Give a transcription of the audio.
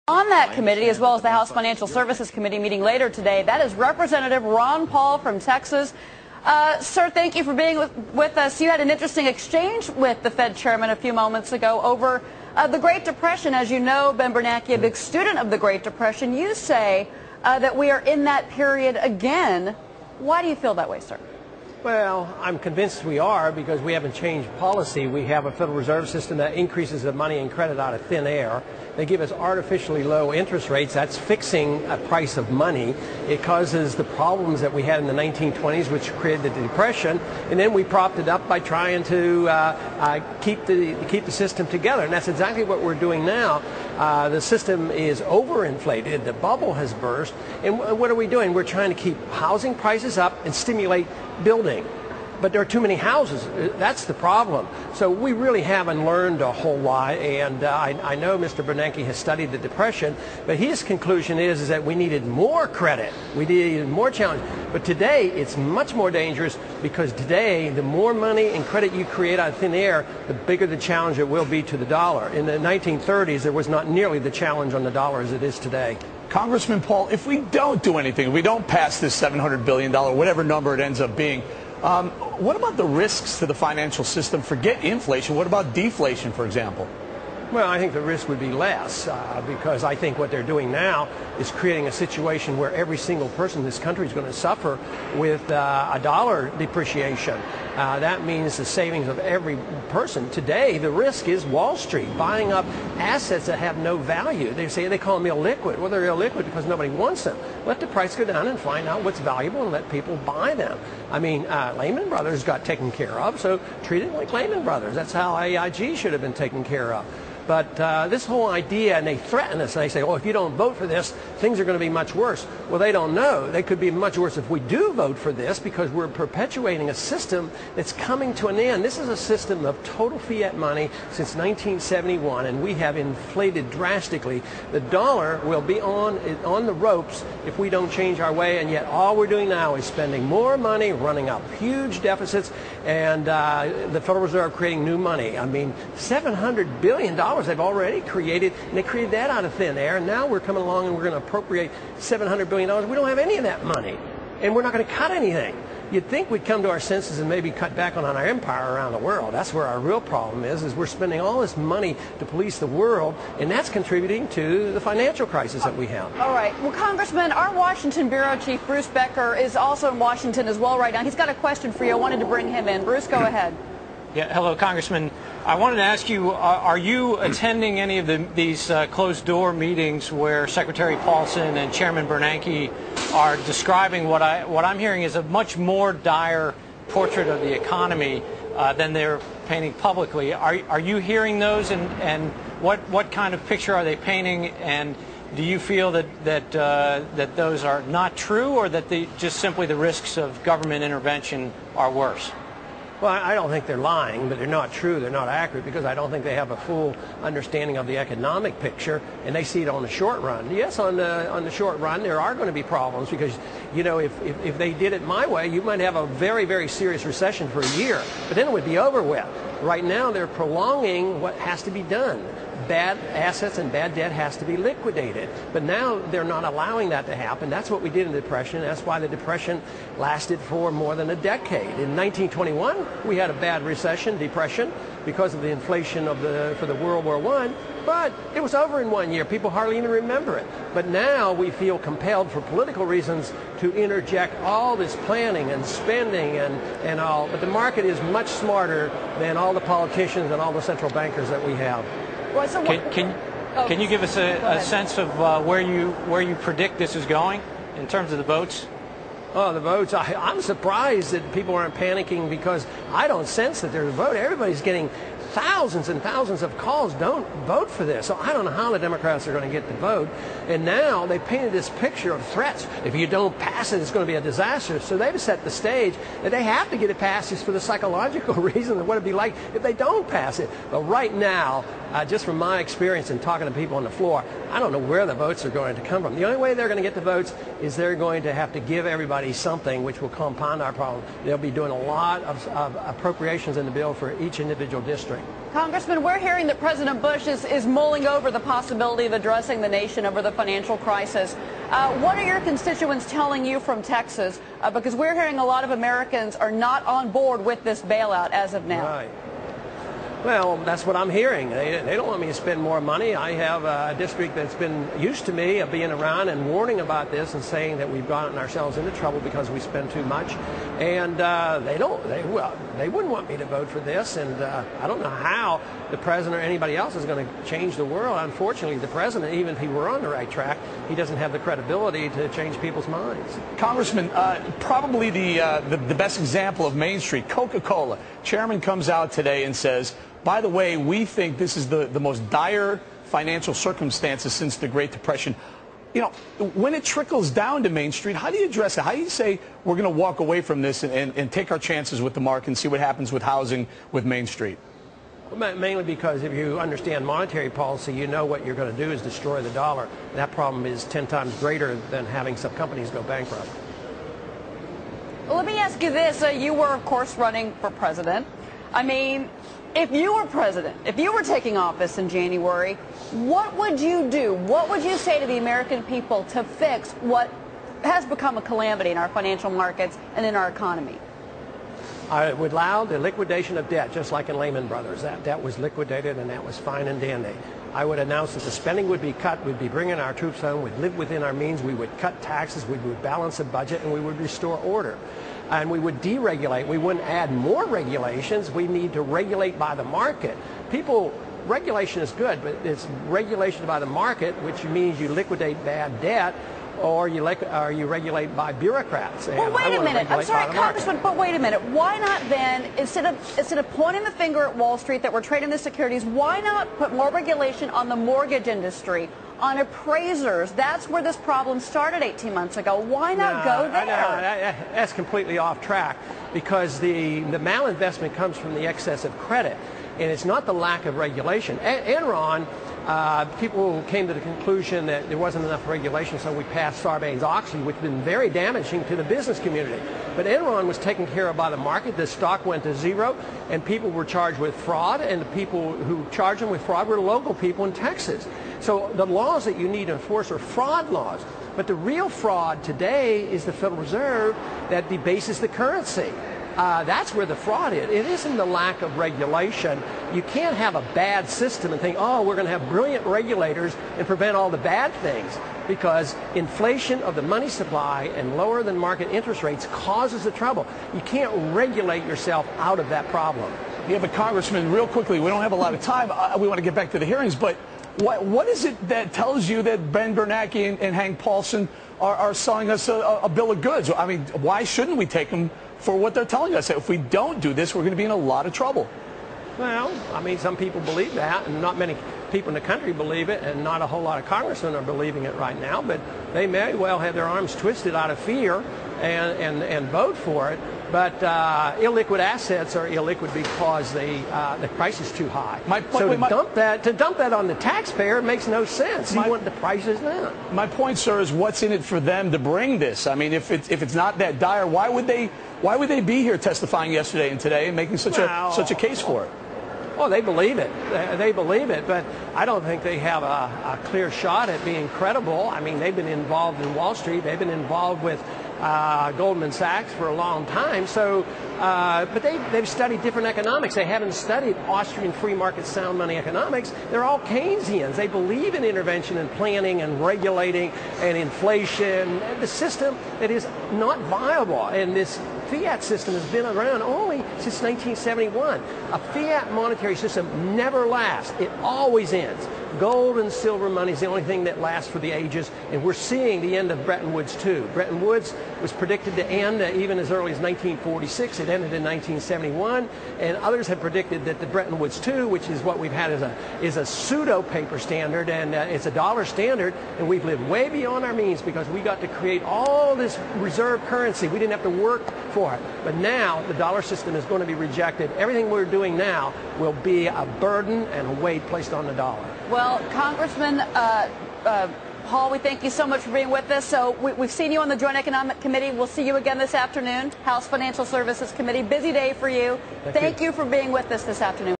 On that committee, as well as the House Financial Services Committee meeting later today, that is Representative Ron Paul from Texas. Sir, thank you for being with us. You had an interesting exchange with the Fed chairman a few moments ago over the Great Depression. As you know, Ben Bernanke, a big student of the Great Depression, you say that we are in that period again. Why do you feel that way, sir? Well, I'm convinced we are because we haven't changed policy. We have a Federal Reserve System that increases the money and credit out of thin air. They give us artificially low interest rates. That's fixing a price of money. It causes the problems that we had in the 1920s, which created the Depression, and then we propped it up by trying to keep the system together. And that's exactly what we're doing now. The system is overinflated. The bubble has burst. And what are we doing? We're trying to keep housing prices up and stimulate building. But there are too many houses. That's the problem. So we really haven't learned a whole lot. And I know Mr. Bernanke has studied the Depression, but his conclusion is that we needed more credit. We needed more challenge. But today, it's much more dangerous because today, the more money and credit you create out of thin air, the bigger the challenge it will be to the dollar. In the 1930s, there was not nearly the challenge on the dollar as it is today. Congressman Paul, if we don't do anything, if we don't pass this $700 billion, whatever number it ends up being, what about the risks to the financial system? Forget inflation. What about deflation, for example? Well, I think the risk would be less because I think what they're doing now is creating a situation where every single person in this country is going to suffer with a dollar depreciation. That means the savings of every person. Today, the risk is Wall Street buying up assets that have no value. They call them illiquid. Well, they're illiquid because nobody wants them. Let the price go down and find out what's valuable and let people buy them. I mean, Lehman Brothers got taken care of, so treat it like Lehman Brothers. That's how AIG should have been taken care of. But this whole idea, and they threaten us, and they say, oh, if you don't vote for this, things are going to be much worse. Well, they don't know. They could be much worse if we do vote for this because we're perpetuating a system that's coming to an end. This is a system of total fiat money since 1971, and we have inflated drastically. The dollar will be on the ropes if we don't change our way, and yet all we're doing now is spending more money, running up huge deficits, and the Federal Reserve creating new money. I mean, $700 billion they've already created, and they created that out of thin air, and now we're coming along and we're going to appropriate $700 billion. We don't have any of that money, and we're not going to cut anything. You'd think we'd come to our senses and maybe cut back on our empire around the world. That's where our real problem is we're spending all this money to police the world, and that's contributing to the financial crisis that we have. All right. Well, Congressman, our Washington Bureau Chief, Bruce Becker, is also in Washington as well right now. He's got a question for you. I wanted to bring him in. Bruce, go ahead. Yeah, hello, Congressman. I wanted to ask you, are you attending any of these closed-door meetings where Secretary Paulson and Chairman Bernanke are describing what I'm hearing is a much more dire portrait of the economy than they're painting publicly? Are you hearing those, and what kind of picture are they painting, and do you feel that those are not true, or that just simply the risks of government intervention are worse? Well, I don't think they're lying, but they're not true. They're not accurate because I don't think they have a full understanding of the economic picture, and they see it on the short run. Yes, on the short run, there are going to be problems because, you know, if they did it my way, you might have a very, very serious recession for a year, but then it would be over with. Right now, they're prolonging what has to be done. Bad assets and bad debt has to be liquidated. But now they're not allowing that to happen. That's what we did in the Depression. That's why the Depression lasted for more than a decade. In 1921, we had a bad depression, because of the inflation for the World War I. But it was over in 1 year. People hardly even remember it. But now we feel compelled for political reasons to interject all this planning and spending and all. But the market is much smarter than all the politicians and all the central bankers that we have. Well, so can you give us a sense of where you predict this is going in terms of the votes? Oh, the votes. I'm surprised that people aren't panicking because I don't sense that there's a vote. Everybody's getting thousands and thousands of calls. Don't vote for this. So I don't know how the Democrats are going to get the vote. And now they painted this picture of threats. If you don't pass it, it's going to be a disaster. So they've set the stage that they have to get it passed just for the psychological reason of what it'd be like if they don't pass it. But right now, just from my experience in talking to people on the floor, I don't know where the votes are going to come from. The only way they're going to get the votes is they're going to have to give everybody something which will compound our problem. They'll be doing a lot of appropriations in the bill for each individual district. Congressman, we're hearing that President Bush is mulling over the possibility of addressing the nation over the financial crisis. What are your constituents telling you from Texas? Because we're hearing a lot of Americans are not on board with this bailout as of now. Right. Well, that's what I'm hearing. They don't want me to spend more money. I have a district that's been used to me of being around and warning about this and saying that we've gotten ourselves into trouble because we spend too much. And they wouldn't want me to vote for this. And I don't know how the president or anybody else is going to change the world. Unfortunately, the president, even if he were on the right track, he doesn't have the credibility to change people's minds. Congressman, probably the best example of Main Street, Coca-Cola. Chairman comes out today and says, by the way, we think this is the most dire financial circumstances since the Great Depression. You know, when it trickles down to Main Street, how do you address it? How do you say we're going to walk away from this and take our chances with the market and see what happens with housing with Main Street? Well, mainly because if you understand monetary policy, you know what you're going to do is destroy the dollar. And that problem is 10 times greater than having some companies go bankrupt. Well, let me ask you this. You were, of course, running for president. I mean, if you were president, if you were taking office in January, what would you do? What would you say to the American people to fix what has become a calamity in our financial markets and in our economy? I would allow the liquidation of debt, just like in Lehman Brothers. That debt was liquidated, and that was fine and dandy. I would announce that the spending would be cut, we'd be bringing our troops home, we'd live within our means, we would cut taxes, we would balance the budget, and we would restore order. And we would deregulate. We wouldn't add more regulations. We need to regulate by the market. Regulation is good, but it's regulation by the market, which means you liquidate bad debt, or you regulate by bureaucrats. Well, wait a minute. I'm sorry, Congressman, but wait a minute. Why not then, instead of pointing the finger at Wall Street that we're trading the securities, why not put more regulation on the mortgage industry, on appraisers? That's where this problem started 18 months ago. Why not go there? That's completely off track, because the malinvestment comes from the excess of credit, and it's not the lack of regulation. Enron, people came to the conclusion that there wasn't enough regulation, so we passed Sarbanes-Oxley, which has been very damaging to the business community. But Enron was taken care of by the market. The stock went to zero, and people were charged with fraud, and the people who charged them with fraud were local people in Texas. So the laws that you need to enforce are fraud laws. But the real fraud today is the Federal Reserve that debases the currency. That's where the fraud is. It isn't the lack of regulation. You can't have a bad system and think, oh, we're going to have brilliant regulators and prevent all the bad things, because inflation of the money supply and lower than market interest rates causes the trouble. You can't regulate yourself out of that problem. Yeah, but Congressman, real quickly, we don't have a lot of time. We want to get back to the hearings, but what is it that tells you that Ben Bernanke and Hank Paulson are selling us a bill of goods? I mean, why shouldn't we take them for what they're telling us? If we don't do this, we're going to be in a lot of trouble. Well, I mean, some people believe that, and not many people in the country believe it, and not a whole lot of congressmen are believing it right now, but they may well have their arms twisted out of fear and vote for it. But illiquid assets are illiquid because the price is too high. To dump that on the taxpayer makes no sense. You want the prices down. My point, sir, is what's in it for them to bring this? I mean, if it's not that dire, why would they be here testifying yesterday and today and making such a case for it? Oh, they believe it. They believe it, but I don't think they have a clear shot at being credible. I mean, they've been involved in Wall Street. They've been involved with Goldman Sachs for a long time. So, but they've studied different economics. They haven't studied Austrian free market sound money economics. They're all Keynesians. They believe in intervention and planning and regulating and inflation. The system that is not viable, and this fiat system has been around only since 1971. A fiat monetary system never lasts. It always ends. Gold and silver money is the only thing that lasts for the ages, and we're seeing the end of Bretton Woods too. Bretton Woods was predicted to end even as early as 1946. It ended in 1971, and others had predicted that the Bretton Woods II, which is what we've had is a pseudo paper standard, and it's a dollar standard, and we've lived way beyond our means because we got to create all this reserve currency. We didn't have to work for it. But now the dollar system is going to be rejected. Everything we're doing now will be a burden and a weight placed on the dollar. Well, Congressman Paul, we thank you so much for being with us. So we've seen you on the Joint Economic Committee. We'll see you again this afternoon. House Financial Services Committee. Busy day for you. Thank you for being with us this afternoon.